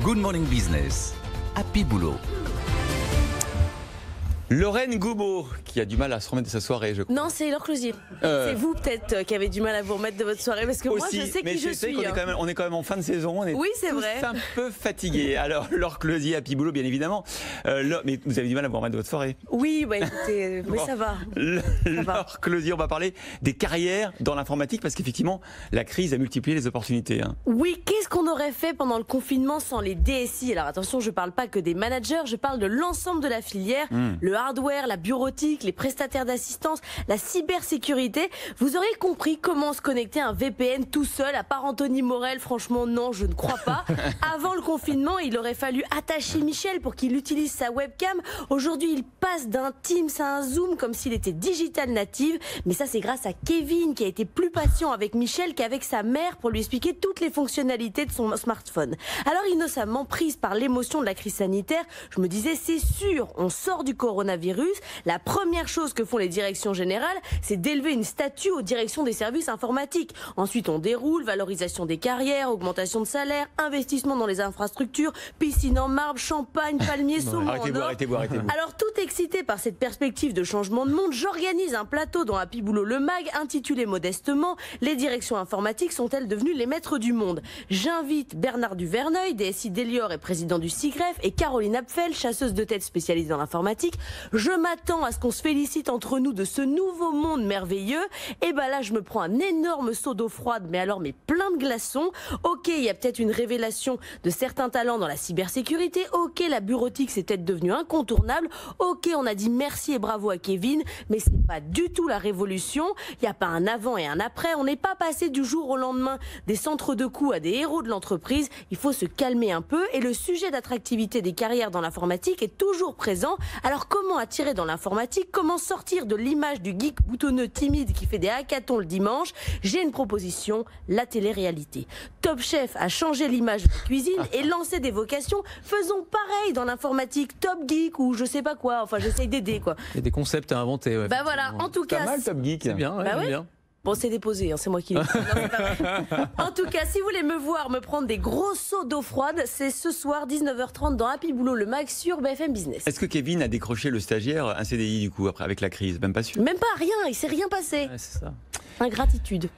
Good Morning Business, Happy Boulot. Lorraine Goubeau, qui a du mal à se remettre de sa soirée, je crois. Non, c'est Laure Closier. C'est vous peut-être qui avez du mal à vous remettre de votre soirée, parce que Aussi, moi je sais mais qui je sais suis. qu'on on est quand même en fin de saison, on est Oui, c'est tous vrai. un peu fatigués. Alors, Laure Closier, Happy Boulot, bien évidemment. Mais vous avez du mal à vous remettre de votre soirée. Oui, bah écoutez, mais Bon. ça va. Laure Closier, on va parler des carrières dans l'informatique, parce qu'effectivement, la crise a multiplié les opportunités. Oui, qu'est-ce qu'on aurait fait pendant le confinement sans les DSI? Alors attention, je parle pas que des managers, je parle de l'ensemble de la filière, le hardware, la bureautique, les prestataires d'assistance, la cybersécurité. Vous aurez compris comment se connecter à un VPN tout seul, à part Anthony Morel. Franchement, non, je ne crois pas. Avant le confinement, il aurait fallu attacher Michel pour qu'il utilise sa webcam. Aujourd'hui, il passe d'un Teams à un Zoom comme s'il était digital native. Mais ça, c'est grâce à Kevin qui a été plus patient avec Michel qu'avec sa mère pour lui expliquer toutes les fonctionnalités de son smartphone. Alors, innocemment prise par l'émotion de la crise sanitaire, je me disais, c'est sûr, on sort du coronavirus. La première chose que font les directions générales, c'est d'élever une statue aux directions des services informatiques. Ensuite, on déroule, valorisation des carrières, augmentation de salaire, investissement dans les infrastructures, piscine en marbre, champagne, palmier, saumon en or. Arrêtez-vous. Alors, tout excité par cette perspective de changement de monde, j'organise un plateau dans Happy Boulot le Mag, intitulé modestement « Les directions informatiques sont-elles devenues les maîtres du monde ?» J'invite Bernard Duverneuil, DSI d'Elior et président du SIGREF, et Caroline Apfel, chasseuse de tête spécialisée dans l'informatique. Je m'attends à ce qu'on se félicite entre nous de ce nouveau monde merveilleux. Et ben là, je me prends un énorme seau d'eau froide, mais plein de glaçons. Ok, il y a peut-être une révélation de certains talents dans la cybersécurité. Ok, la bureautique, c'est peut-être devenu incontournable. Ok, on a dit merci et bravo à Kevin, mais c'est pas du tout la révolution. Il n'y a pas un avant et un après. On n'est pas passé du jour au lendemain des centres de coûts à des héros de l'entreprise. Il faut se calmer un peu. Et le sujet d'attractivité des carrières dans l'informatique est toujours présent. Alors comment attirer dans l'informatique? Comment sortir de l'image du geek boutonneux timide qui fait des hackathons le dimanche? J'ai une proposition, la télé-réalité. Top Chef a changé l'image de la cuisine et lancé des vocations. Faisons pareil dans l'informatique. Top Geek ou je sais pas quoi. Enfin, j'essaye d'aider quoi. Il y a des concepts à inventer. Ouais, Bah voilà, en tout Pas cas... mal, Top Geek. c'est bien, ouais, Bah j'aime ouais. bien. Bon, c'est déposé, hein, c'est moi qui l'ai dit. Non, c'est pas vrai. En tout cas, si vous voulez me voir me prendre des gros seaux d'eau froide, c'est ce soir 19h30 dans Happy Boulot le Mag sur BFM Business. Est-ce que Kevin a décroché le stagiaire un CDI du coup après avec la crise? Même pas sûr. Même pas rien, il s'est rien passé. Ouais, c'est ça. Ingratitude.